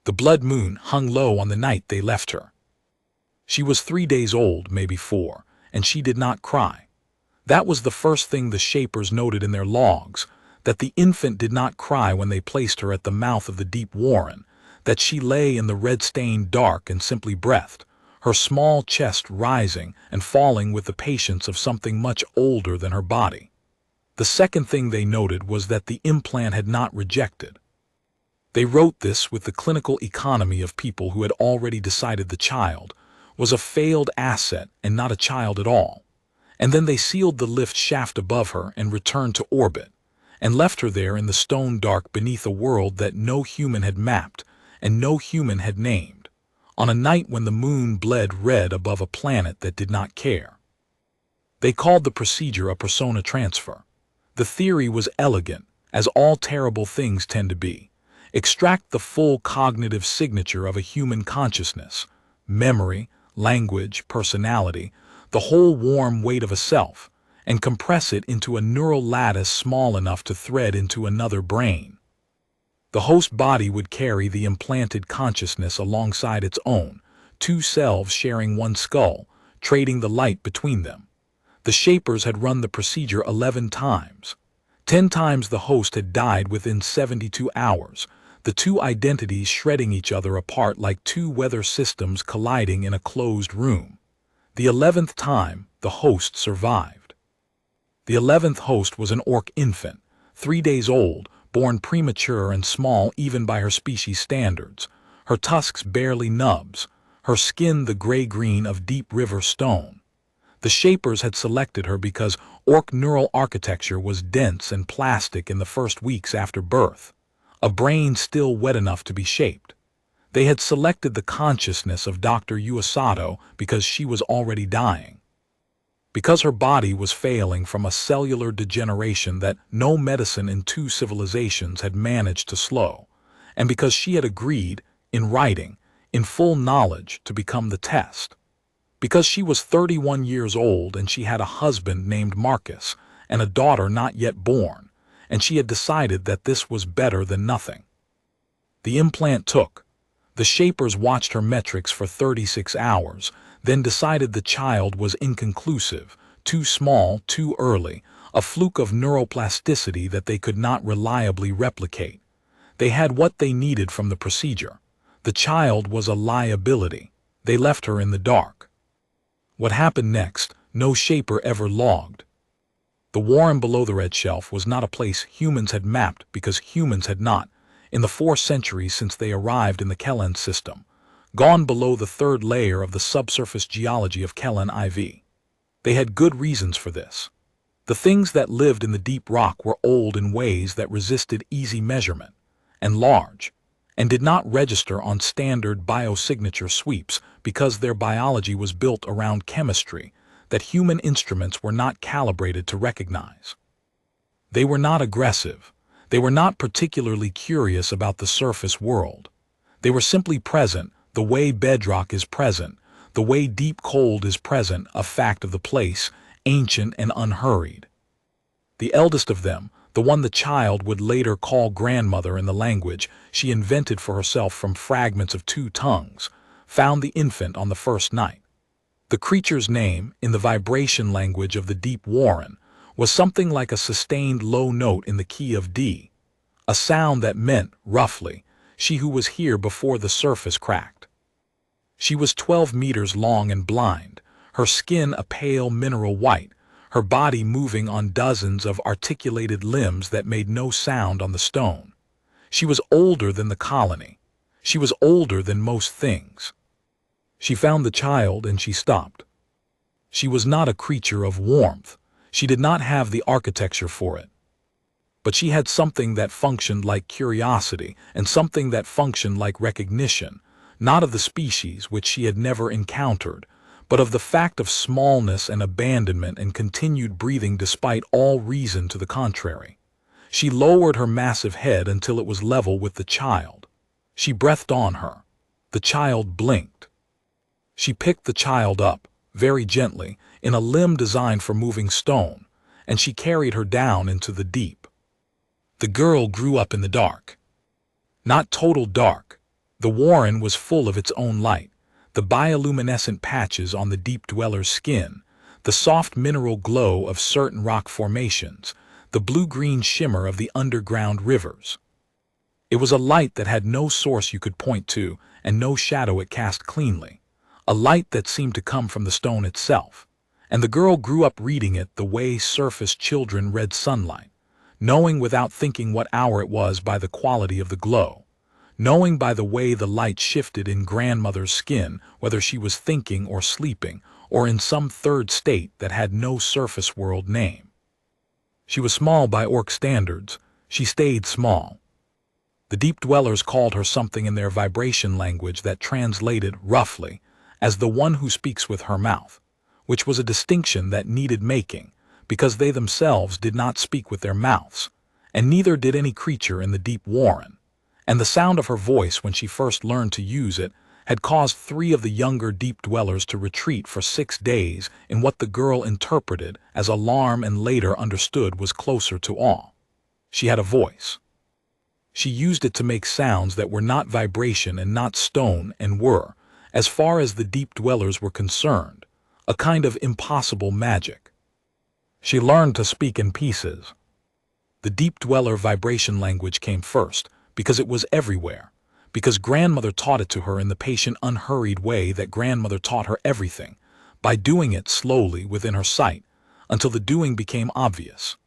The blood moon hung low on the night they left her. She was 3 days old, maybe 4, and she did not cry. That was the first thing the Shapers noted in their logs, that the infant did not cry when they placed her at the mouth of the deep warren, that she lay in the red-stained dark and simply breathed, her small chest rising and falling with the patience of something much older than her body. The second thing they noted was that the implant had not rejected. They wrote this with the clinical economy of people who had already decided the child was a failed asset and not a child at all. And then they sealed the lift shaft above her and returned to orbit, and left her there in the stone dark beneath a world that no human had mapped and no human had named, on a night when the moon bled red above a planet that did not care. They called the procedure a persona transfer. The theory was elegant, as all terrible things tend to be. Extract the full cognitive signature of a human consciousness, memory, language, personality, the whole warm weight of a self, and compress it into a neural lattice small enough to thread into another brain. The host body would carry the implanted consciousness alongside its own, 2 selves sharing one skull, trading the light between them. The Shapers had run the procedure 11 times. 10 times the host had died within 72 hours, the 2 identities shredding each other apart like 2 weather systems colliding in a closed room. The 11th time, the host survived. The 11th host was an orc infant, 3 days old, born premature and small even by her species standards, her tusks barely nubs, her skin the gray-green of deep river stone. The Shapers had selected her because orc neural architecture was dense and plastic in the first weeks after birth, a brain still wet enough to be shaped. They had selected the consciousness of Dr. Uesato because she was already dying, because her body was failing from a cellular degeneration that no medicine in 2 civilizations had managed to slow, and because she had agreed, in writing, in full knowledge, to become the test. Because she was 31 years old and she had a husband named Marcus and a daughter not yet born, and she had decided that this was better than nothing. The implant took. The Shapers watched her metrics for 36 hours, then decided the child was inconclusive, too small, too early, a fluke of neuroplasticity that they could not reliably replicate. They had what they needed from the procedure. The child was a liability. They left her in the dark. What happened next, no Shaper ever logged. The warren below the red shelf was not a place humans had mapped because humans had not, in the 4 centuries since they arrived in the Kellen system, gone below the 3rd layer of the subsurface geology of Kellen IV. They had good reasons for this. The things that lived in the deep rock were old in ways that resisted easy measurement, and large, and did not register on standard biosignature sweeps because their biology was built around chemistry that human instruments were not calibrated to recognize. They were not aggressive. They were not particularly curious about the surface world. They were simply present, the way bedrock is present, the way deep cold is present, a fact of the place, ancient and unhurried. The eldest of them, the one the child would later call grandmother in the language she invented for herself from fragments of 2 tongues, found the infant on the first night. The creature's name, in the vibration language of the deep warren, was something like a sustained low note in the key of D, a sound that meant, roughly, she who was here before the surface cracked. She was 12 meters long and blind, her skin a pale mineral white, her body moving on dozens of articulated limbs that made no sound on the stone. She was older than the colony. She was older than most things. She found the child and she stopped. She was not a creature of warmth. She did not have the architecture for it. But she had something that functioned like curiosity and something that functioned like recognition, not of the species which she had never encountered, but of the fact of smallness and abandonment and continued breathing despite all reason to the contrary. She lowered her massive head until it was level with the child. She breathed on her. The child blinked. She picked the child up, very gently, in a limb designed for moving stone, and she carried her down into the deep. The girl grew up in the dark. Not total dark. The warren was full of its own light, the bioluminescent patches on the deep dweller's skin, the soft mineral glow of certain rock formations, the blue-green shimmer of the underground rivers. It was a light that had no source you could point to and no shadow it cast cleanly, a light that seemed to come from the stone itself. And the girl grew up reading it the way surface children read sunlight, knowing without thinking what hour it was by the quality of the glow, knowing by the way the light shifted in grandmother's skin whether she was thinking or sleeping or in some third state that had no surface world name. She was small by Orc standards. She stayed small. The deep dwellers called her something in their vibration language that translated, roughly, as the one who speaks with her mouth, which was a distinction that needed making, because they themselves did not speak with their mouths, and neither did any creature in the deep warren, and the sound of her voice when she first learned to use it had caused 3 of the younger deep dwellers to retreat for 6 days in what the girl interpreted as alarm and later understood was closer to awe. She had a voice. She used it to make sounds that were not vibration and not stone and were, as far as the deep dwellers were concerned, a kind of impossible magic. She learned to speak in pieces. The deep dweller vibration language came first, because it was everywhere, because grandmother taught it to her in the patient, unhurried way that grandmother taught her everything, by doing it slowly within her sight, until the doing became obvious.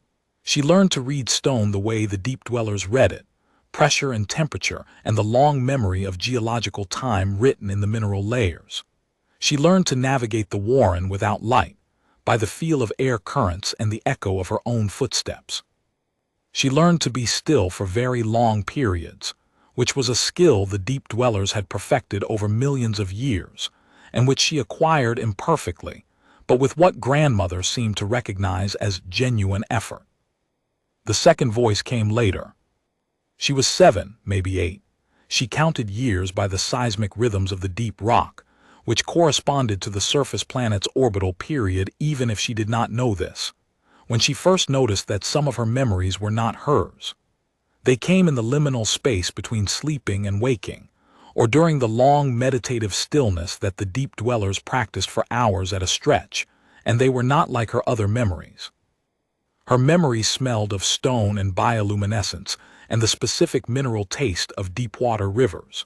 She learned to read stone the way the deep dwellers read it, pressure and temperature and the long memory of geological time written in the mineral layers. She learned to navigate the warren without light, by the feel of air currents and the echo of her own footsteps. She learned to be still for very long periods, which was a skill the deep dwellers had perfected over millions of years, and which she acquired imperfectly, but with what grandmother seemed to recognize as genuine effort. The second voice came later. She was 7, maybe 8. She counted years by the seismic rhythms of the deep rock, which corresponded to the surface planet's orbital period, even if she did not know this, when she first noticed that some of her memories were not hers. They came in the liminal space between sleeping and waking, or during the long meditative stillness that the deep dwellers practiced for hours at a stretch, and they were not like her other memories. Her memories smelled of stone and bioluminescence and the specific mineral taste of deep-water rivers.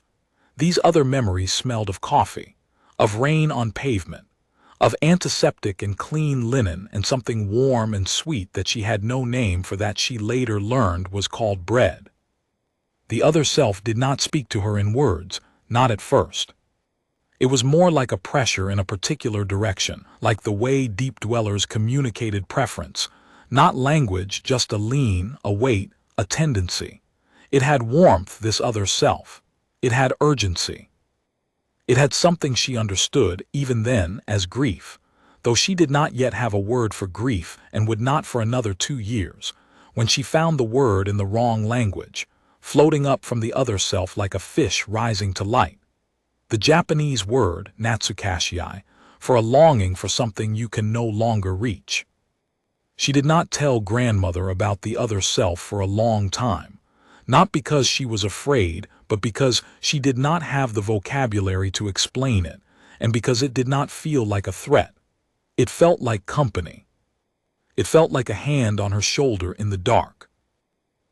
These other memories smelled of coffee, of rain on pavement, of antiseptic and clean linen and something warm and sweet that she had no name for that she later learned was called bread. The other self did not speak to her in words, not at first. It was more like a pressure in a particular direction, like the way deep dwellers communicated preference, not language, just a lean, a weight, a tendency. It had warmth, this other self. It had urgency. It had something she understood, even then, as grief, though she did not yet have a word for grief and would not for another 2 years, when she found the word in the wrong language, floating up from the other self like a fish rising to light. The Japanese word, natsukashii, for a longing for something you can no longer reach. She did not tell grandmother about the other self for a long time, not because she was afraid, but because she did not have the vocabulary to explain it, and because it did not feel like a threat. It felt like company. It felt like a hand on her shoulder in the dark.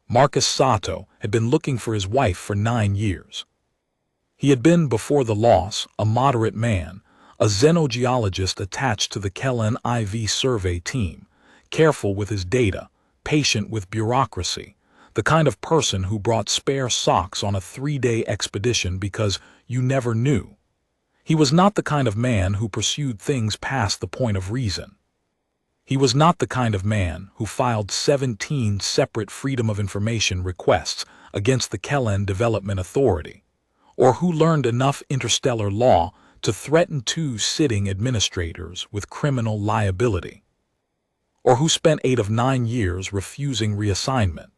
Marcus Sato had been looking for his wife for 9 years. He had been, before the loss, a moderate man, a xenogeologist attached to the Kellen IV survey team, careful with his data, patient with bureaucracy, the kind of person who brought spare socks on a 3-day expedition because you never knew. He was not the kind of man who pursued things past the point of reason. He was not the kind of man who filed 17 separate Freedom of Information requests against the Kellen Development Authority, or who learned enough interstellar law to threaten 2 sitting administrators with criminal liability, or who spent 8 of 9 years refusing reassignment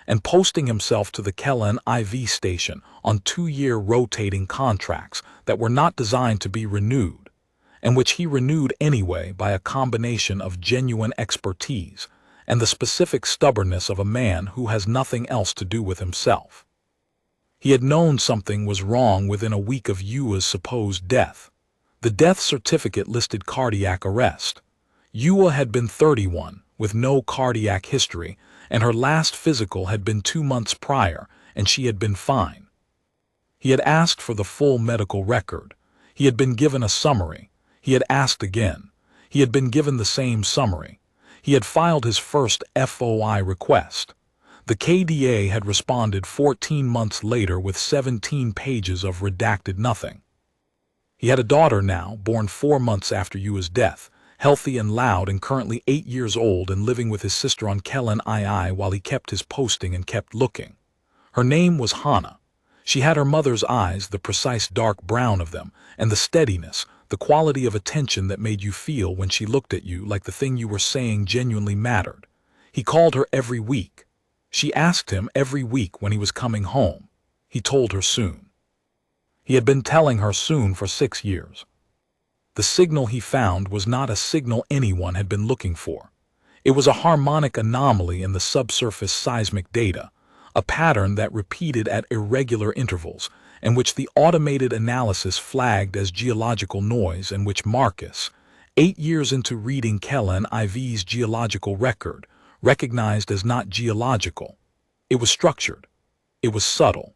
and posting himself to the Kellen IV station on 2-year rotating contracts that were not designed to be renewed, and which he renewed anyway by a combination of genuine expertise and the specific stubbornness of a man who has nothing else to do with himself. He had known something was wrong within a week of Yua's supposed death. The death certificate listed cardiac arrest. Yua had been 31, with no cardiac history, and her last physical had been 2 months prior, and she had been fine. He had asked for the full medical record. He had been given a summary. He had asked again. He had been given the same summary. He had filed his first FOI request. The KDA had responded 14 months later with 17 pages of redacted nothing. He had a daughter now, born 4 months after Yua's death, healthy and loud and currently 8 years old and living with his sister on Kellen II while he kept his posting and kept looking. Her name was Hana. She had her mother's eyes, the precise dark brown of them, and the steadiness, the quality of attention that made you feel when she looked at you like the thing you were saying genuinely mattered. He called her every week. She asked him every week when he was coming home. He told her soon. He had been telling her soon for 6 years. The signal he found was not a signal anyone had been looking for. It was a harmonic anomaly in the subsurface seismic data, a pattern that repeated at irregular intervals, and which the automated analysis flagged as geological noise, and which Marcus, 8 years into reading Kellen IV's geological record, recognized as not geological. It was structured. It was subtle.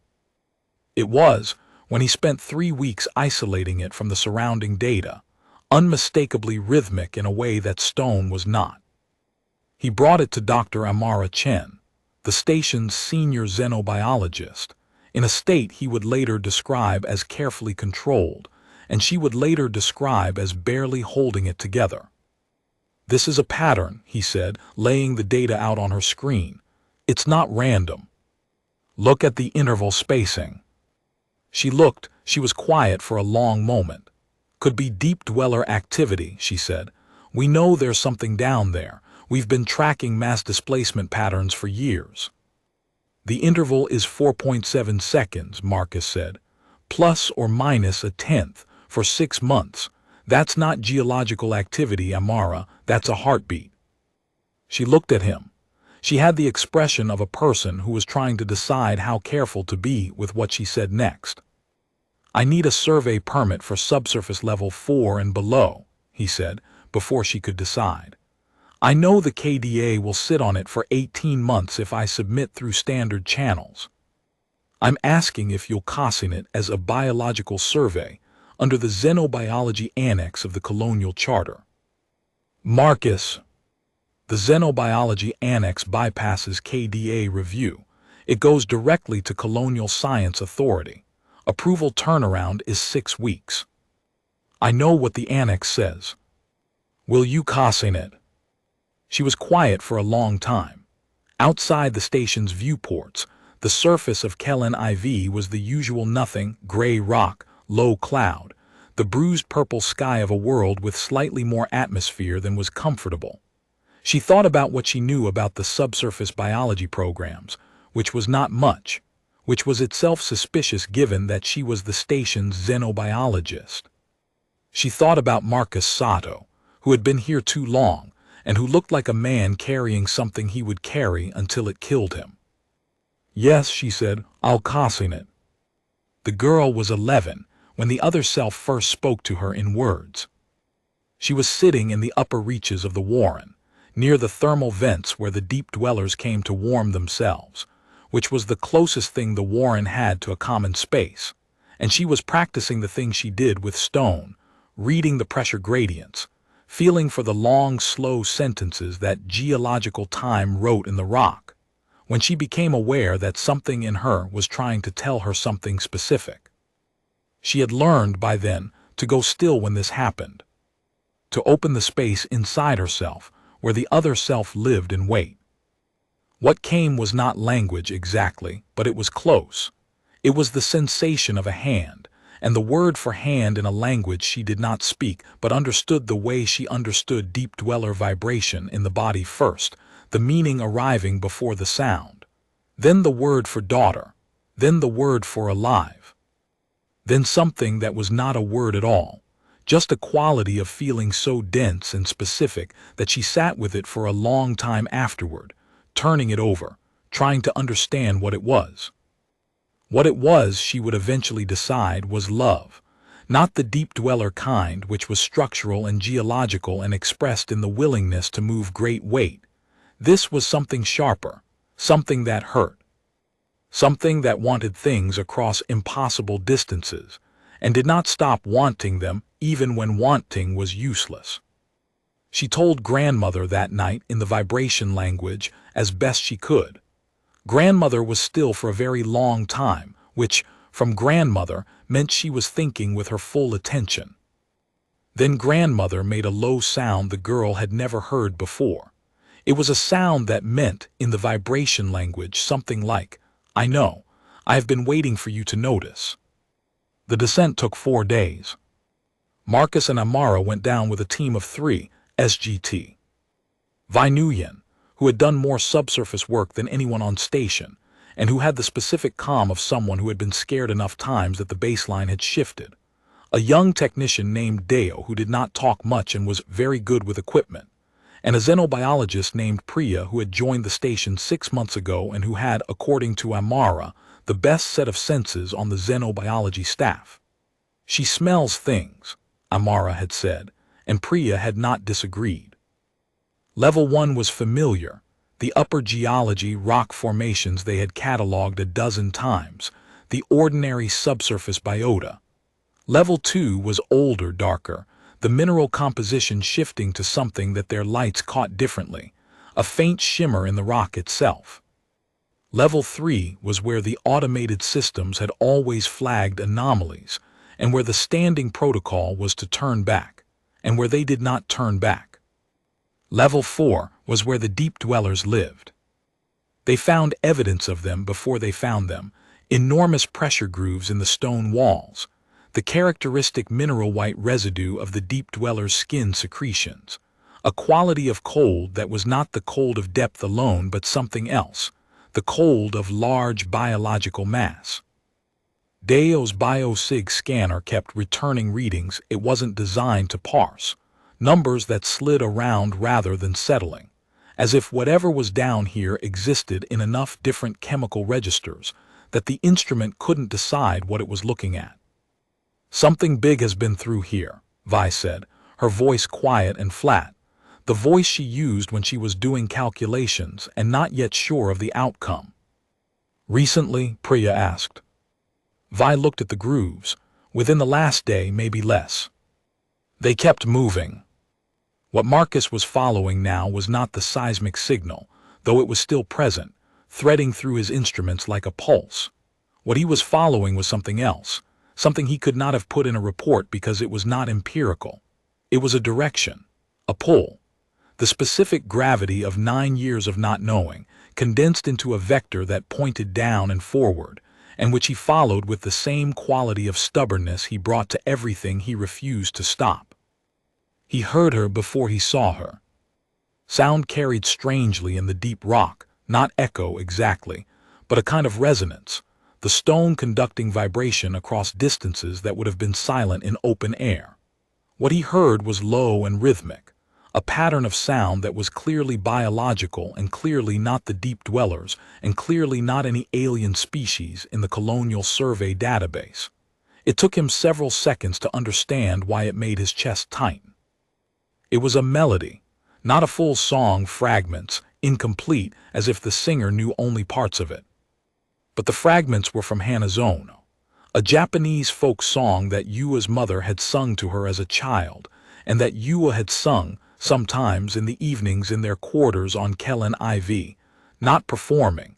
It was, when he spent 3 weeks isolating it from the surrounding data, unmistakably rhythmic in a way that stone was not. He brought it to Dr. Amara Chen, the station's senior xenobiologist, in a state he would later describe as carefully controlled, and she would later describe as barely holding it together. "This is a pattern," he said, laying the data out on her screen. "It's not random. Look at the interval spacing." She looked. She was quiet for a long moment. "Could be deep dweller activity," she said. "We know there's something down there. We've been tracking mass displacement patterns for years." "The interval is 4.7 seconds, Marcus said. "Plus or minus a tenth for 6 months. That's not geological activity, Amara. That's a heartbeat." She looked at him. She had the expression of a person who was trying to decide how careful to be with what she said next. "I need a survey permit for subsurface level 4 and below," he said, before she could decide. "I know the KDA will sit on it for 18 months if I submit through standard channels. I'm asking if you'll costing it as a biological survey under the Xenobiology Annex of the Colonial Charter." "Marcus." The Xenobiology Annex bypasses KDA review. It goes directly to Colonial Science Authority. Approval turnaround is 6 weeks. "I know what the Annex says. Will you costing it?" She was quiet for a long time. Outside the station's viewports, the surface of Kellen IV was the usual nothing, gray rock, low cloud, the bruised purple sky of a world with slightly more atmosphere than was comfortable. She thought about what she knew about the subsurface biology programs, which was not much, which was itself suspicious given that she was the station's xenobiologist. She thought about Marcus Sato, who had been here too long, and who looked like a man carrying something he would carry until it killed him. "Yes," she said, "I'll costing it." The girl was 11 when the other self first spoke to her in words. She was sitting in the upper reaches of the warren, near the thermal vents where the deep dwellers came to warm themselves, which was the closest thing the warren had to a common space, and she was practicing the thing she did with stone, reading the pressure gradients, feeling for the long, slow sentences that geological time wrote in the rock, when she became aware that something in her was trying to tell her something specific. She had learned by then to go still when this happened, to open the space inside herself where the other self lived and wait. What came was not language exactly, but it was close. It was the sensation of a hand, and the word for hand in a language she did not speak but understood the way she understood deep dweller vibration in the body first, the meaning arriving before the sound. Then the word for daughter, then the word for alive. Then something that was not a word at all, just a quality of feeling so dense and specific that she sat with it for a long time afterward, turning it over, trying to understand what it was. What it was, she would eventually decide, was love. Not the deep dweller kind, which was structural and geological and expressed in the willingness to move great weight. This was something sharper, something that hurt. Something that wanted things across impossible distances, and did not stop wanting them even when wanting was useless. She told grandmother that night in the vibration language as best she could. Grandmother was still for a very long time, which, from grandmother, meant she was thinking with her full attention. Then grandmother made a low sound the girl had never heard before. It was a sound that meant, in the vibration language, something like, "I know, I have been waiting for you to notice." The descent took 4 days. Marcus and Amara went down with a team of 3, SGT. Vi Nguyen, who had done more subsurface work than anyone on station, and who had the specific calm of someone who had been scared enough times that the baseline had shifted. A young technician named Deo who did not talk much and was very good with equipment, and a xenobiologist named Priya who had joined the station 6 months ago and who had, according to Amara, the best set of senses on the xenobiology staff. "She smells things," Amara had said, and Priya had not disagreed. Level 1 was familiar, the upper geology rock formations they had catalogued a dozen times, the ordinary subsurface biota. Level 2 was older, darker, the mineral composition shifting to something that their lights caught differently, a faint shimmer in the rock itself. Level 3 was where the automated systems had always flagged anomalies, and where the standing protocol was to turn back, and where they did not turn back. Level 4 was where the deep dwellers lived. They found evidence of them before they found them, enormous pressure grooves in the stone walls, the characteristic mineral white residue of the deep dwellers' skin secretions, a quality of cold that was not the cold of depth alone but something else, the cold of large biological mass. Deo's BioSig scanner kept returning readings it wasn't designed to parse, numbers that slid around rather than settling, as if whatever was down here existed in enough different chemical registers that the instrument couldn't decide what it was looking at. "Something big has been through here," Vi said, her voice quiet and flat, the voice she used when she was doing calculations and not yet sure of the outcome. "Recently?" Priya asked. Vi looked at the grooves. "Within the last day, maybe less." They kept moving. What Marcus was following now was not the seismic signal, though it was still present, threading through his instruments like a pulse. What he was following was something else, something he could not have put in a report because it was not empirical. It was a direction, a pull. The specific gravity of 9 years of not knowing, condensed into a vector that pointed down and forward, and which he followed with the same quality of stubbornness he brought to everything he refused to stop. He heard her before he saw her. Sound carried strangely in the deep rock, not echo exactly, but a kind of resonance, the stone conducting vibration across distances that would have been silent in open air. What he heard was low and rhythmic, a pattern of sound that was clearly biological and clearly not the deep dwellers and clearly not any alien species in the Colonial Survey database. It took him several seconds to understand why it made his chest tighten. It was a melody, not a full song, fragments, incomplete, as if the singer knew only parts of it. But the fragments were from Hanazono, a Japanese folk song that Yua's mother had sung to her as a child, and that Yua had sung sometimes in the evenings in their quarters on Kellen IV, not performing,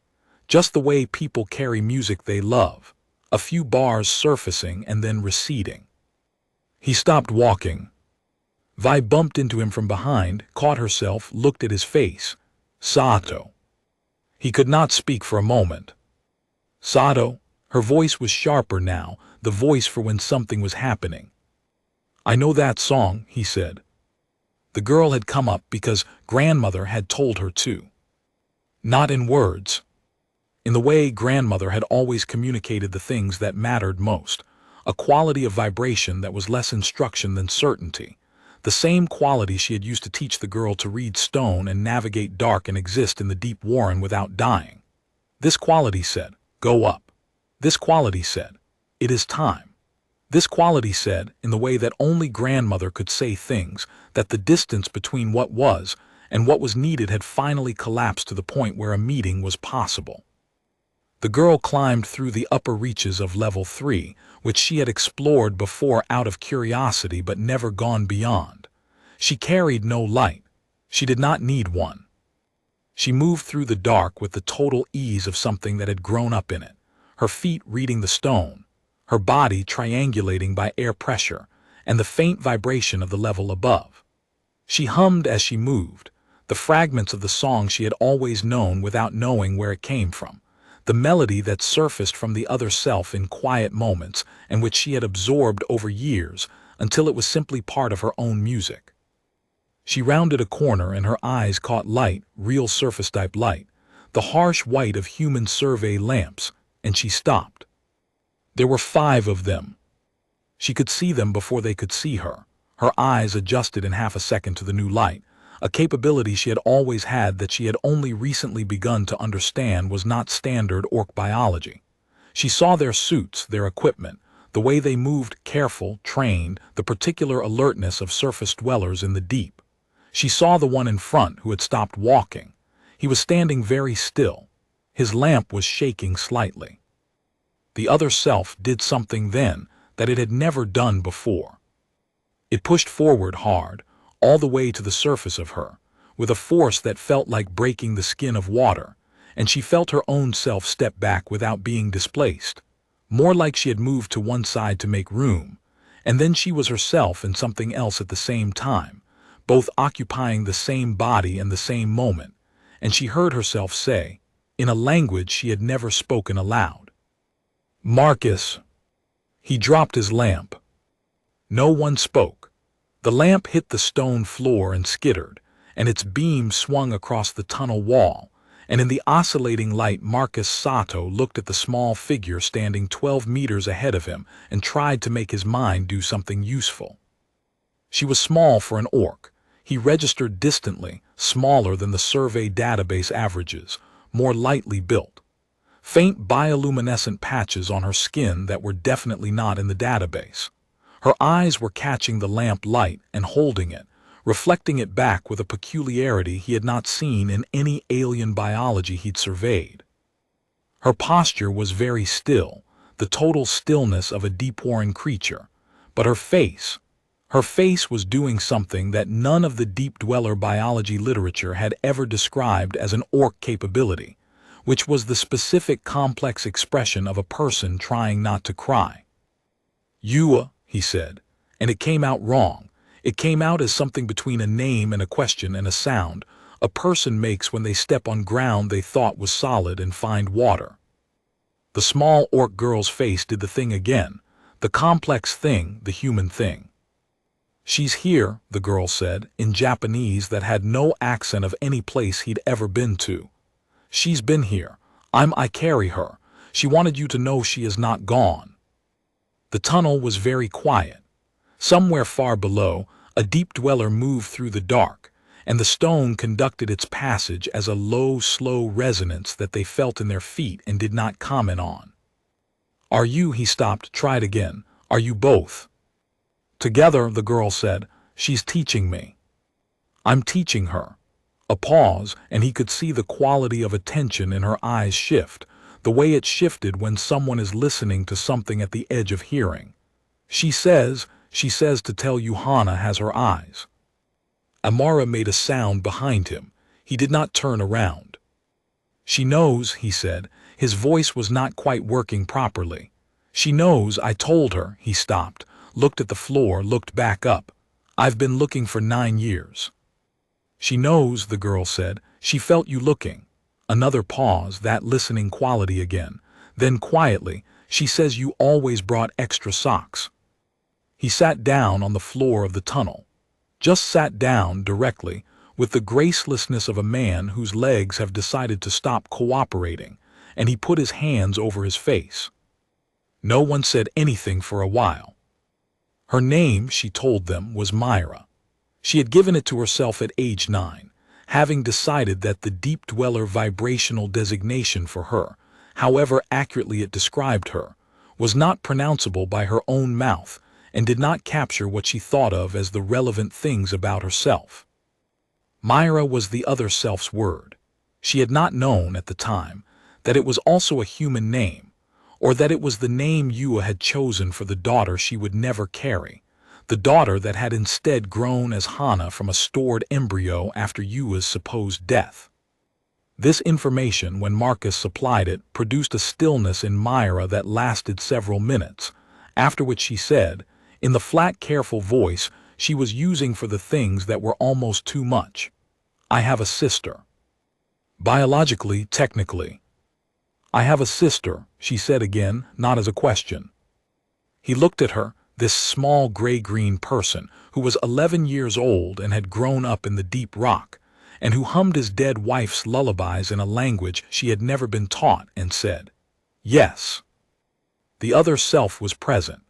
just the way people carry music they love, a few bars surfacing and then receding. He stopped walking. Vi bumped into him from behind, caught herself, looked at his face. "Sato." He could not speak for a moment. "Sato," her voice was sharper now, the voice for when something was happening. "I know that song," he said. The girl had come up because grandmother had told her to. Not in words. In the way grandmother had always communicated the things that mattered most, a quality of vibration that was less instruction than certainty, the same quality she had used to teach the girl to read stone and navigate dark and exist in the deep warren without dying. This quality said, "Go up." This quality said, "It is time." This quality said, in the way that only grandmother could say things, that the distance between what was and what was needed had finally collapsed to the point where a meeting was possible. The girl climbed through the upper reaches of level 3, which she had explored before out of curiosity but never gone beyond. She carried no light. She did not need one. She moved through the dark with the total ease of something that had grown up in it, her feet reading the stone, her body triangulating by air pressure and the faint vibration of the level above. She hummed as she moved, the fragments of the song she had always known without knowing where it came from, the melody that surfaced from the other self in quiet moments and which she had absorbed over years until it was simply part of her own music. She rounded a corner and her eyes caught light, real surface-type light, the harsh white of human survey lamps, and she stopped. There were 5 of them. She could see them before they could see her. Her eyes adjusted in half a second to the new light, a capability she had always had that she had only recently begun to understand was not standard orc biology. She saw their suits, their equipment, the way they moved, careful, trained, the particular alertness of surface dwellers in the deep. She saw the one in front who had stopped walking. He was standing very still. His lamp was shaking slightly. The other self did something then that it had never done before. It pushed forward hard, all the way to the surface of her, with a force that felt like breaking the skin of water, and she felt her own self step back without being displaced, more like she had moved to one side to make room, and then she was herself and something else at the same time, both occupying the same body and the same moment, and she heard herself say, in a language she had never spoken aloud, "Marcus." He dropped his lamp. No one spoke. The lamp hit the stone floor and skittered, and its beam swung across the tunnel wall, and in the oscillating light Marcus Sato looked at the small figure standing 12 meters ahead of him and tried to make his mind do something useful. She was small for an orc. He registered distantly, smaller than the survey database averages, more lightly built. Faint bioluminescent patches on her skin that were definitely not in the database. Her eyes were catching the lamp light and holding it, reflecting it back with a peculiarity he had not seen in any alien biology he'd surveyed. Her posture was very still, the total stillness of a deep-worn creature, but her face was doing something that none of the deep-dweller biology literature had ever described as an orc capability, which was the specific complex expression of a person trying not to cry. "You," he said, and it came out wrong. It came out as something between a name and a question and a sound a person makes when they step on ground they thought was solid and find water. The small orc girl's face did the thing again, the complex thing, the human thing. "She's here," the girl said, in Japanese that had no accent of any place he'd ever been to. "She's been here. I carry her. She wanted you to know she is not gone." The tunnel was very quiet. Somewhere far below, a deep dweller moved through the dark, and the stone conducted its passage as a low, slow resonance that they felt in their feet and did not comment on. "Are you," he stopped, tried again, "are you both?" "Together," the girl said. "She's teaching me." "I'm teaching her." A pause, and he could see the quality of attention in her eyes shift, the way it shifted when someone is listening to something at the edge of hearing. She says to tell you Hana has her eyes." Amara made a sound behind him. He did not turn around. "She knows," he said. His voice was not quite working properly. "She knows, I told her." He stopped, looked at the floor, looked back up. "I've been looking for 9 years." "She knows," the girl said. "She felt you looking." Another pause, that listening quality again. Then quietly, "She says you always brought extra socks." He sat down on the floor of the tunnel. Just sat down directly, with the gracelessness of a man whose legs have decided to stop cooperating, and he put his hands over his face. No one said anything for a while. Her name, she told them, was Myra. She had given it to herself at age 9, having decided that the deep dweller vibrational designation for her, however accurately it described her, was not pronounceable by her own mouth and did not capture what she thought of as the relevant things about herself. Myra was the other self's word. She had not known at the time that it was also a human name, or that it was the name Yua had chosen for the daughter she would never carry, the daughter that had instead grown as Hana from a stored embryo after Yua's supposed death. This information, when Marcus supplied it, produced a stillness in Myra that lasted several minutes, after which she said, in the flat, careful voice she was using for the things that were almost too much, "I have a sister. Biologically, technically. I have a sister," she said again, not as a question. He looked at her, this small gray-green person who was 11 years old and had grown up in the deep rock, and who hummed his dead wife's lullabies in a language she had never been taught, and said, "Yes." The other self was present.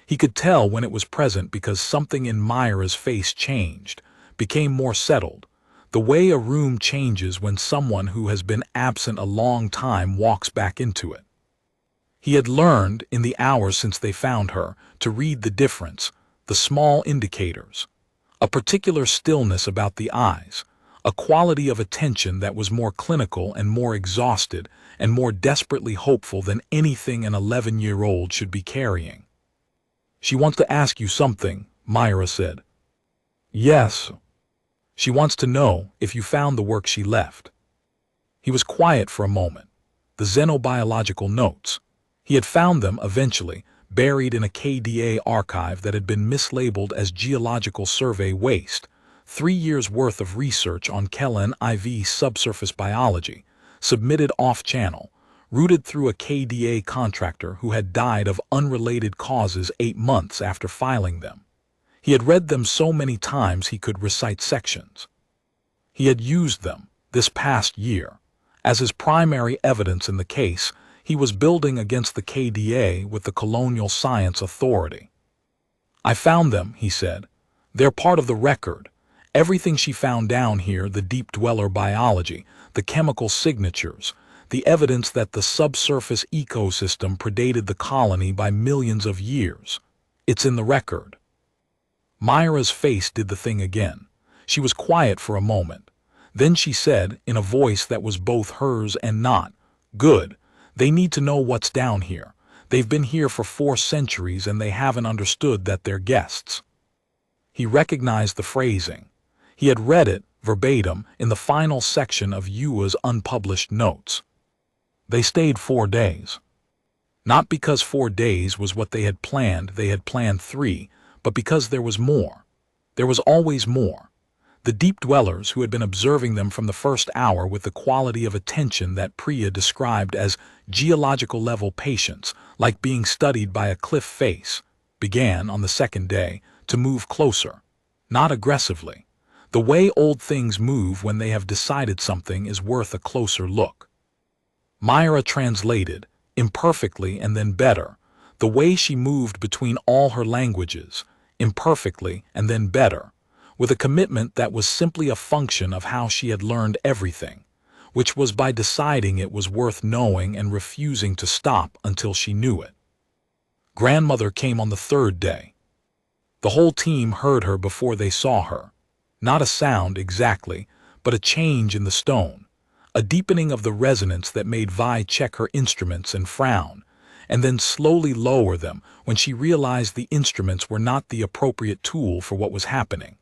He could tell when it was present because something in Myra's face changed, became more settled, the way a room changes when someone who has been absent a long time walks back into it. He had learned, in the hours since they found her, to read the difference, the small indicators, a particular stillness about the eyes, a quality of attention that was more clinical and more exhausted and more desperately hopeful than anything an 11-year-old should be carrying. "She wants to ask you something," Myra said. "Yes." "She wants to know if you found the work she left." He was quiet for a moment. The xenobiological notes. He had found them eventually, buried in a KDA archive that had been mislabeled as geological survey waste, 3 years' worth of research on Kellen IV subsurface biology, submitted off-channel, routed through a KDA contractor who had died of unrelated causes 8 months after filing them. He had read them so many times he could recite sections. He had used them, this past year, as his primary evidence in the case he was building against the KDA with the Colonial Science Authority. "I found them," he said. "They're part of the record. Everything she found down here, the deep dweller biology, the chemical signatures, the evidence that the subsurface ecosystem predated the colony by millions of years. It's in the record." Myra's face did the thing again. She was quiet for a moment. Then she said, in a voice that was both hers and not, "Good. They need to know what's down here. They've been here for 4 centuries and they haven't understood that they're guests." He recognized the phrasing. He had read it, verbatim, in the final section of Yua's unpublished notes. They stayed 4 days. Not because 4 days was what they had planned 3, but because there was more. There was always more. The deep dwellers who had been observing them from the first hour with the quality of attention that Priya described as geological-level patience, like being studied by a cliff face, began, on the 2nd day, to move closer. Not aggressively. The way old things move when they have decided something is worth a closer look. Myra translated, imperfectly and then better, the way she moved between all her languages, imperfectly and then better, with a commitment that was simply a function of how she had learned everything, which was by deciding it was worth knowing and refusing to stop until she knew it. Grandmother came on the 3rd day. The whole team heard her before they saw her. Not a sound exactly, but a change in the stone, a deepening of the resonance that made Vi check her instruments and frown, and then slowly lower them when she realized the instruments were not the appropriate tool for what was happening.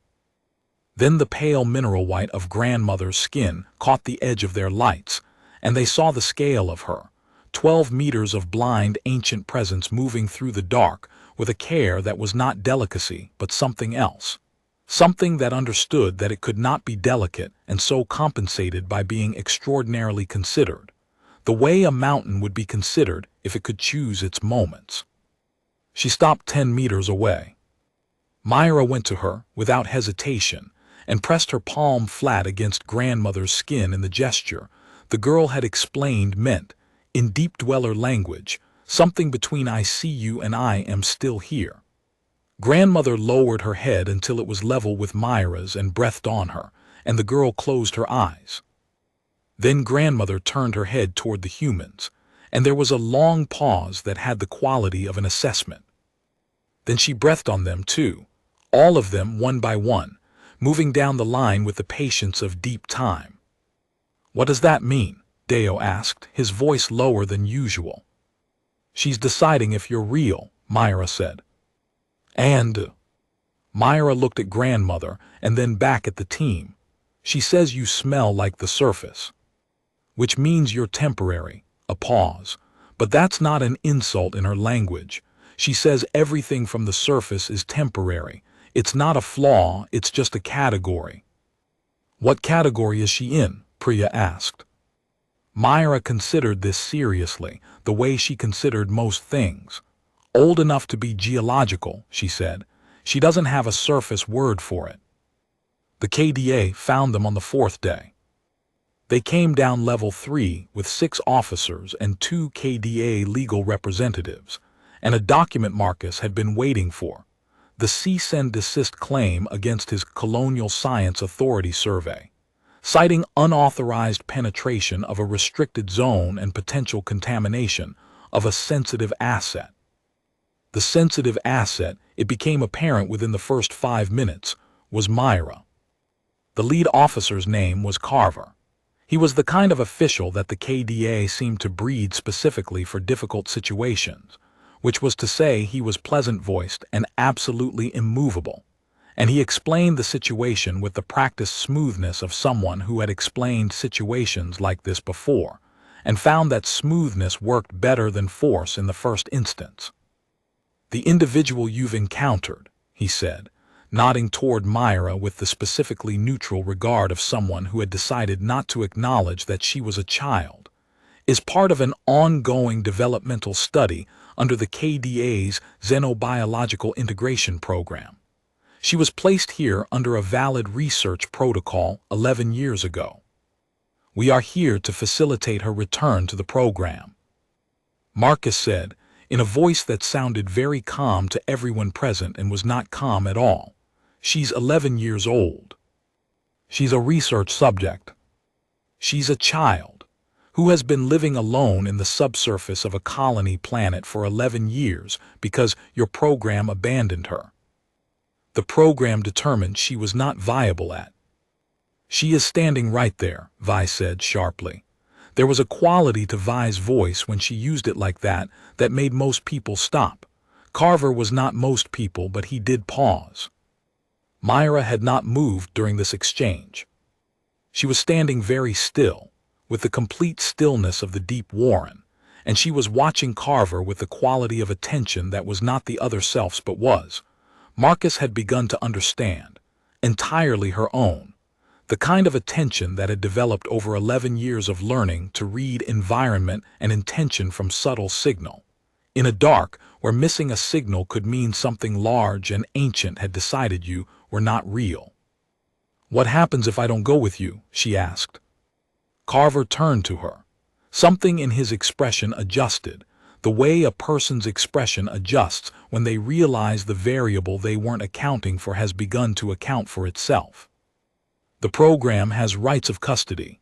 Then the pale mineral white of grandmother's skin caught the edge of their lights, and they saw the scale of her, 12 meters of blind ancient presence moving through the dark with a care that was not delicacy but something else. Something that understood that it could not be delicate and so compensated by being extraordinarily considered, the way a mountain would be considered if it could choose its moments. She stopped 10 meters away. Myra went to her without hesitation and pressed her palm flat against grandmother's skin in the gesture the girl had explained meant, in deep dweller language, something between "I see you" and "I am still here." Grandmother lowered her head until it was level with Myra's and breathed on her, and the girl closed her eyes. Then grandmother turned her head toward the humans, and there was a long pause that had the quality of an assessment. Then she breathed on them too, all of them one by one, moving down the line with the patience of deep time. "What does that mean?" Deo asked, his voice lower than usual. "She's deciding if you're real," Myra said. "And?" Myra looked at grandmother and then back at the team. "She says you smell like the surface. Which means you're temporary." A pause. "But that's not an insult in her language. She says everything from the surface is temporary. It's not a flaw, it's just a category." "What category is she in?" Priya asked. Myra considered this seriously, the way she considered most things. "Old enough to be geological," she said. "She doesn't have a surface word for it." The KDA found them on the 4th day. They came down level 3 with 6 officers and 2 KDA legal representatives, and a document Marcus had been waiting for, the cease and desist claim against his Colonial Science Authority survey, citing unauthorized penetration of a restricted zone and potential contamination of a sensitive asset. The sensitive asset, it became apparent within the first 5 minutes, was Myra. The lead officer's name was Carver. He was the kind of official that the KDA seemed to breed specifically for difficult situations, which was to say he was pleasant-voiced and absolutely immovable, and he explained the situation with the practiced smoothness of someone who had explained situations like this before, and found that smoothness worked better than force in the first instance. "The individual you've encountered," he said, nodding toward Myra with the specifically neutral regard of someone who had decided not to acknowledge that she was a child, is part of an ongoing developmental study under the KDA's Xenobiological Integration Program. She was placed here under a valid research protocol 11 years ago. We are here to facilitate her return to the program." Marcus said, in a voice that sounded very calm to everyone present and was not calm at all. "She's 11 years old. She's a research subject. She's a child who has been living alone in the subsurface of a colony planet for 11 years because your program abandoned her. The program determined she was not viable at." "She is standing right there," Vi said sharply. There was a quality to Vi's voice when she used it like that that made most people stop. Carver was not most people, but he did pause. Myra had not moved during this exchange. She was standing very still, with the complete stillness of the deep warren, and she was watching Carver with the quality of attention that was not the other self's but was. Marcus had begun to understand, entirely her own, the kind of attention that had developed over 11 years of learning to read environment and intention from subtle signal. In a dark where missing a signal could mean something large and ancient had decided you were not real. "What happens if I don't go with you?" she asked. Carver turned to her. Something in his expression adjusted, the way a person's expression adjusts when they realize the variable they weren't accounting for has begun to account for itself. "The program has rights of custody."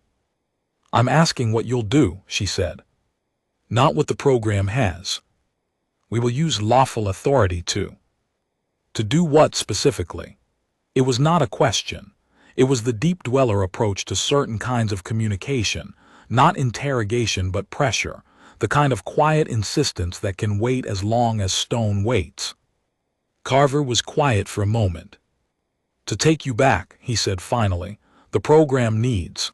"I'm asking what you'll do," she said. "Not what the program has. We will use lawful authority to." "To do what specifically?" It was not a question. It was the deep dweller approach to certain kinds of communication, not interrogation but pressure, the kind of quiet insistence that can wait as long as stone waits. Carver was quiet for a moment. "To take you back," he said finally, "the program needs."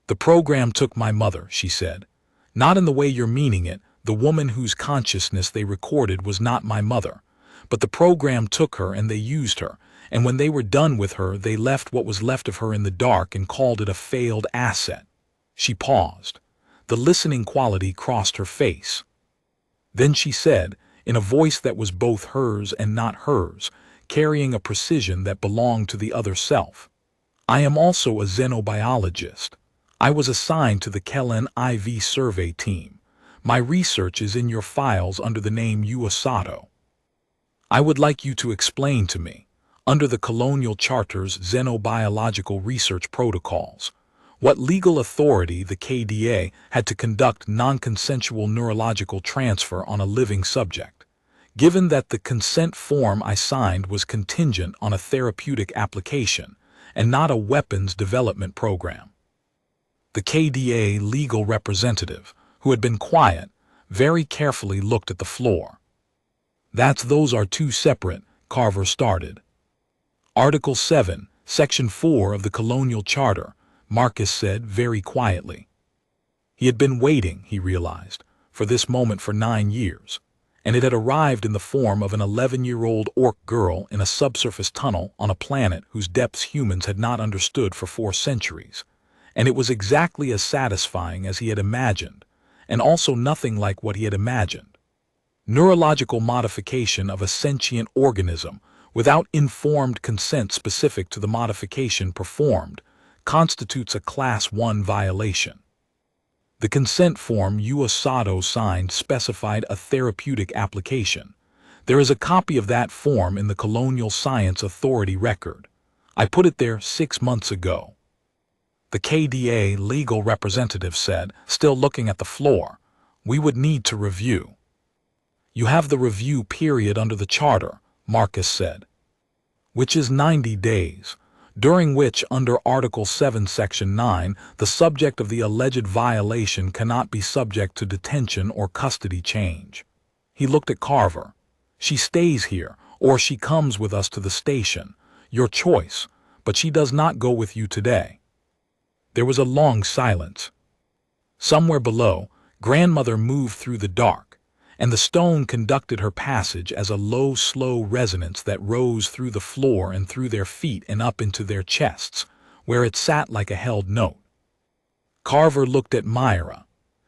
"The program took my mother," she said. "Not in the way you're meaning it, the woman whose consciousness they recorded was not my mother. But the program took her and they used her, and when they were done with her they left what was left of her in the dark and called it a failed asset." She paused. The listening quality crossed her face. Then she said, in a voice that was both hers and not hers, carrying a precision that belonged to the other self, "I am also a xenobiologist. I was assigned to the Kellen IV survey team. My research is in your files under the name Uasato. I would like you to explain to me, under the Colonial Charter's xenobiological research protocols, What legal authority the KDA had to conduct non-consensual neurological transfer on a living subject, given that the consent form I signed was contingent on a therapeutic application and not a weapons development program? The KDA legal representative, who had been quiet, very carefully looked at the floor. Those are two separate, Carver started. Article 7, Section 4 of the Colonial Charter, Marcus said very quietly. He had been waiting, he realized, for this moment for 9 years, and it had arrived in the form of an 11-year-old orc girl in a subsurface tunnel on a planet whose depths humans had not understood for 4 centuries, and it was exactly as satisfying as he had imagined, and also nothing like what he had imagined. Neurological modification of a sentient organism without informed consent specific to the modification performed constitutes a Class 1 violation. The consent form Usato signed specified a therapeutic application. There is a copy of that form in the Colonial Science Authority record. I put it there 6 months ago. The KDA legal representative said, still looking at the floor. We would need to review. You have the review period under the charter, Marcus said, which is 90 days, during which under Article 7, Section 9, the subject of the alleged violation cannot be subject to detention or custody change. He looked at Carver. She stays here, or she comes with us to the station. Your choice, but she does not go with you today. There was a long silence. Somewhere below, grandmother moved through the dark, and the stone conducted her passage as a low, slow resonance that rose through the floor and through their feet and up into their chests, where it sat like a held note. Carver looked at Myra.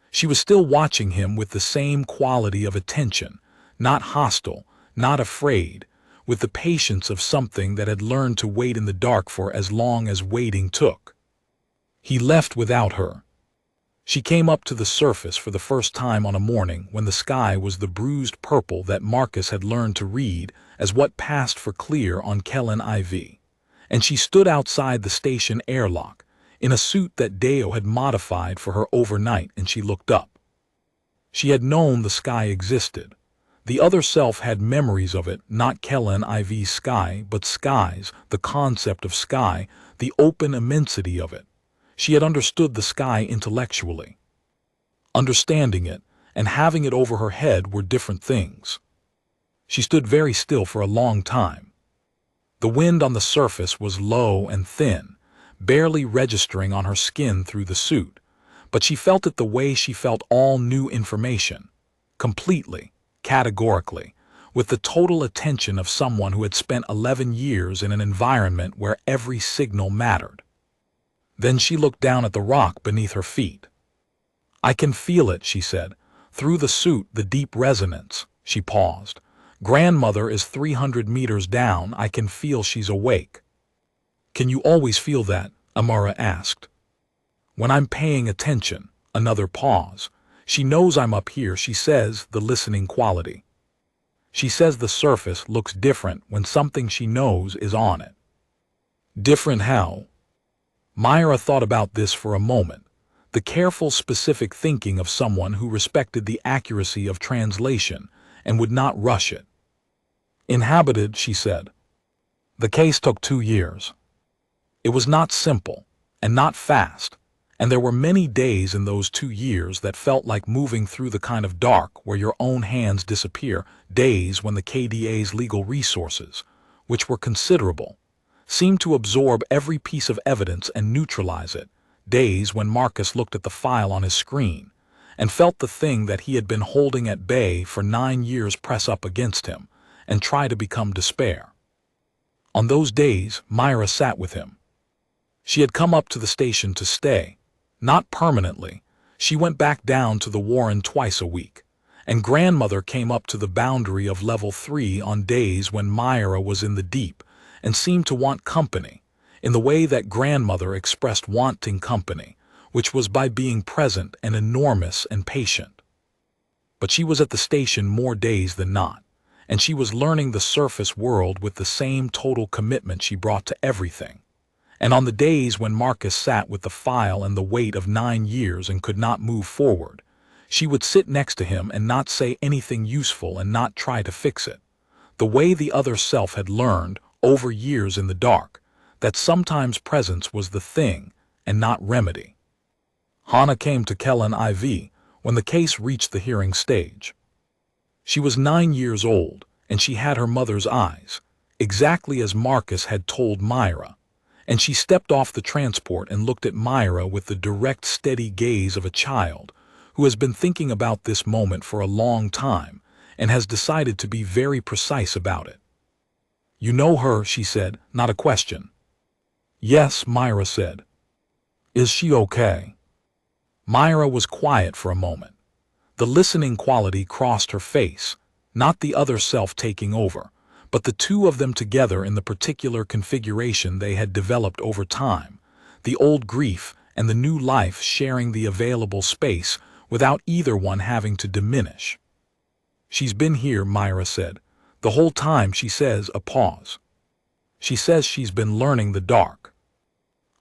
She was still watching him with the same quality of attention, not hostile, not afraid, with the patience of something that had learned to wait in the dark for as long as waiting took. He left without her. She came up to the surface for the first time on a morning when the sky was the bruised purple that Marcus had learned to read as what passed for clear on Kellen IV, and she stood outside the station airlock in a suit that Deo had modified for her overnight, and she looked up. She had known the sky existed. The other self had memories of it, not Kellen IV's sky, but skies, the concept of sky, the open immensity of it. She had understood the sky intellectually. Understanding it and having it over her head were different things. She stood very still for a long time. The wind on the surface was low and thin, barely registering on her skin through the suit, but she felt it the way she felt all new information, completely, categorically, with the total attention of someone who had spent 11 years in an environment where every signal mattered. Then she looked down at the rock beneath her feet. I can feel it, she said. Through the suit, the deep resonance. She paused. Grandmother is 300 meters down. I can feel she's awake. Can you always feel that? Amara asked. When I'm paying attention. Another pause. She knows I'm up here, she says, the listening quality. She says the surface looks different when something she knows is on it. Different how? Myra thought about this for a moment, the careful, specific thinking of someone who respected the accuracy of translation and would not rush it. Inhabited, she said. The case took 2 years. It was not simple, and not fast, and there were many days in those 2 years that felt like moving through the kind of dark where your own hands disappear, days when the KDA's legal resources, which were considerable, seemed to absorb every piece of evidence and neutralize it, days when Marcus looked at the file on his screen and felt the thing that he had been holding at bay for 9 years press up against him and try to become despair. On those days, Myra sat with him. She had come up to the station to stay, not permanently. She went back down to the Warren twice a week, and grandmother came up to the boundary of level 3 on days when Myra was in the deep and seemed to want company, in the way that grandmother expressed wanting company, which was by being present and enormous and patient. But she was at the station more days than not, and she was learning the surface world with the same total commitment she brought to everything. And on the days when Marcus sat with the file and the weight of 9 years and could not move forward, she would sit next to him and not say anything useful and not try to fix it. The way the other self had learned, over years in the dark, that sometimes presence was the thing and not remedy. Hannah came to Kellen IV when the case reached the hearing stage. She was 9 years old, and she had her mother's eyes, exactly as Marcus had told Myra, and she stepped off the transport and looked at Myra with the direct, steady gaze of a child who has been thinking about this moment for a long time and has decided to be very precise about it. "You know her," she said, not a question. "Yes," Myra said. "Is she okay?" Myra was quiet for a moment. The listening quality crossed her face, not the other self taking over, but the two of them together in the particular configuration they had developed over time, the old grief and the new life sharing the available space without either one having to diminish. "She's been here," Myra said. "The whole time," she says, a pause. "She says she's been learning the dark."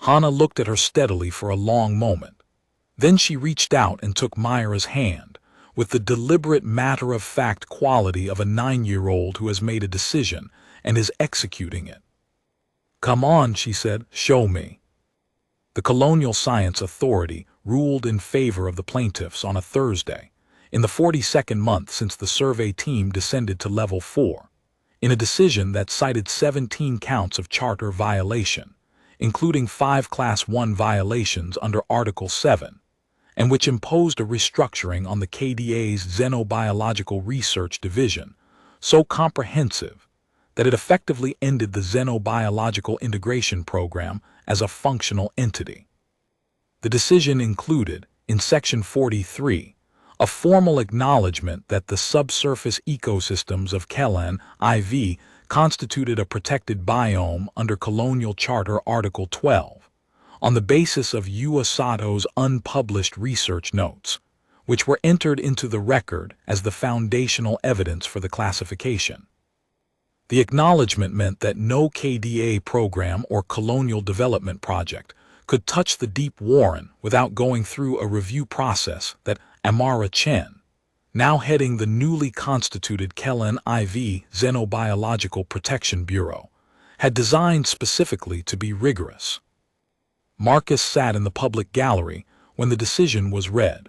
Hannah looked at her steadily for a long moment. Then she reached out and took Myra's hand, with the deliberate matter-of-fact quality of a 9-year-old who has made a decision and is executing it. "Come on," she said, "show me." The Colonial Science Authority ruled in favor of the plaintiffs on a Thursday, in the 42nd month since the survey team descended to Level 4, in a decision that cited 17 counts of charter violation, including 5 Class 1 violations under Article 7, and which imposed a restructuring on the KDA's Xenobiological Research Division, so comprehensive that it effectively ended the Xenobiological Integration Program as a functional entity. The decision included, in Section 43, a formal acknowledgement that the subsurface ecosystems of Kellen IV constituted a protected biome under Colonial Charter Article 12, on the basis of UASATO's unpublished research notes, which were entered into the record as the foundational evidence for the classification. The acknowledgement meant that no KDA program or colonial development project could touch the Deep Warren without going through a review process that Amara Chen, now heading the newly constituted Kellen IV Xenobiological Protection Bureau, had designed specifically to be rigorous. Marcus sat in the public gallery when the decision was read.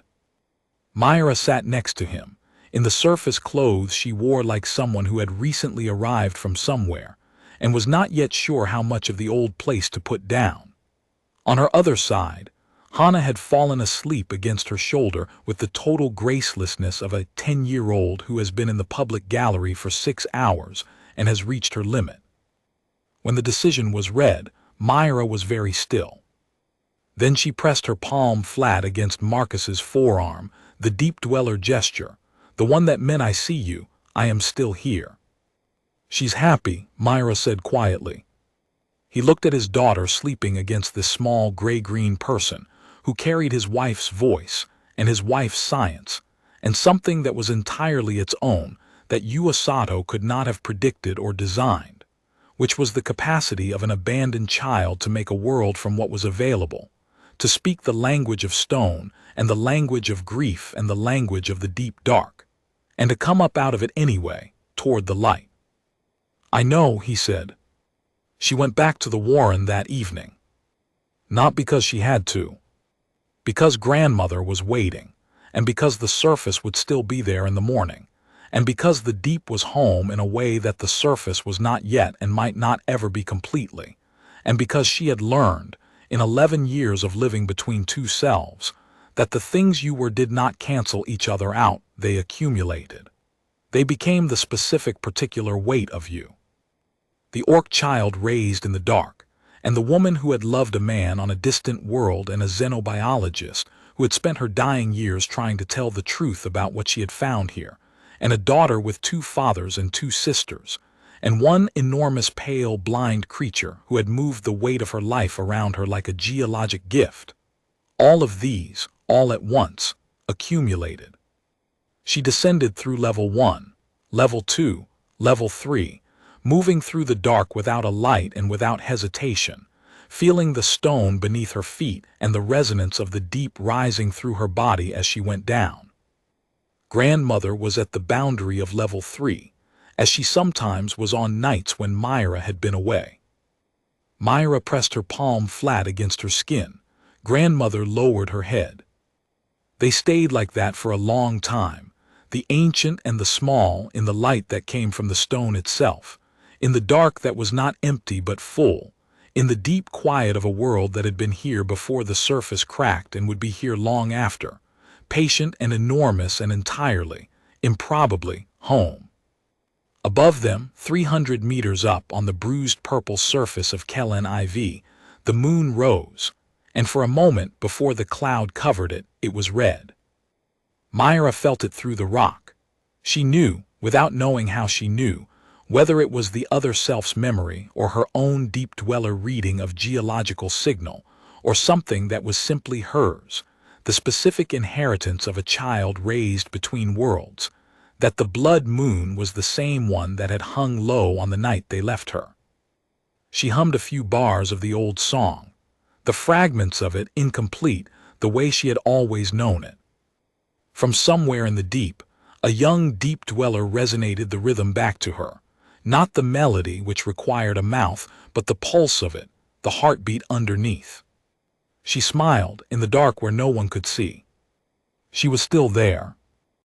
Myra sat next to him, in the surface clothes she wore like someone who had recently arrived from somewhere and was not yet sure how much of the old place to put down. On her other side, Hannah had fallen asleep against her shoulder with the total gracelessness of a 10-year-old who has been in the public gallery for 6 hours and has reached her limit. When the decision was read, Myra was very still. Then she pressed her palm flat against Marcus's forearm, the deep dweller gesture, the one that meant "I see you, I am still here." "She's happy," Myra said quietly. He looked at his daughter sleeping against this small gray-green person who carried his wife's voice and his wife's science, and something that was entirely its own that UASATO could not have predicted or designed, which was the capacity of an abandoned child to make a world from what was available, to speak the language of stone and the language of grief and the language of the deep dark, and to come up out of it anyway, toward the light. "I know," he said. She went back to the Warren that evening. Not because she had to. Because grandmother was waiting, and because the surface would still be there in the morning, and because the deep was home in a way that the surface was not yet and might not ever be completely, and because she had learned, in 11 years of living between two selves, that the things you were did not cancel each other out, they accumulated. They became the specific particular weight of you. The orc child raised in the dark, and the woman who had loved a man on a distant world and a xenobiologist who had spent her dying years trying to tell the truth about what she had found here, and a daughter with 2 fathers and 2 sisters, and one enormous pale blind creature who had moved the weight of her life around her like a geologic gift. All of these, all at once, accumulated. She descended through Level 1, Level 2, Level 3, moving through the dark without a light and without hesitation, feeling the stone beneath her feet and the resonance of the deep rising through her body as she went down. Grandmother was at the boundary of level 3, as she sometimes was on nights when Myra had been away. Myra pressed her palm flat against her skin. Grandmother lowered her head. They stayed like that for a long time, the ancient and the small, in the light that came from the stone itself, in the dark that was not empty but full, in the deep quiet of a world that had been here before the surface cracked and would be here long after, patient and enormous and entirely, improbably, home. Above them, 300 meters up on the bruised purple surface of Kellen IV, the moon rose, and for a moment before the cloud covered it, it was red. Myra felt it through the rock. She knew, without knowing how she knew, whether it was the other self's memory or her own deep dweller reading of geological signal, or something that was simply hers, the specific inheritance of a child raised between worlds, that the blood moon was the same one that had hung low on the night they left her. She hummed a few bars of the old song, the fragments of it incomplete, the way she had always known it. From somewhere in the deep, a young deep dweller resonated the rhythm back to her, not the melody which required a mouth, but the pulse of it, the heartbeat underneath. She smiled in the dark where no one could see. She was still there,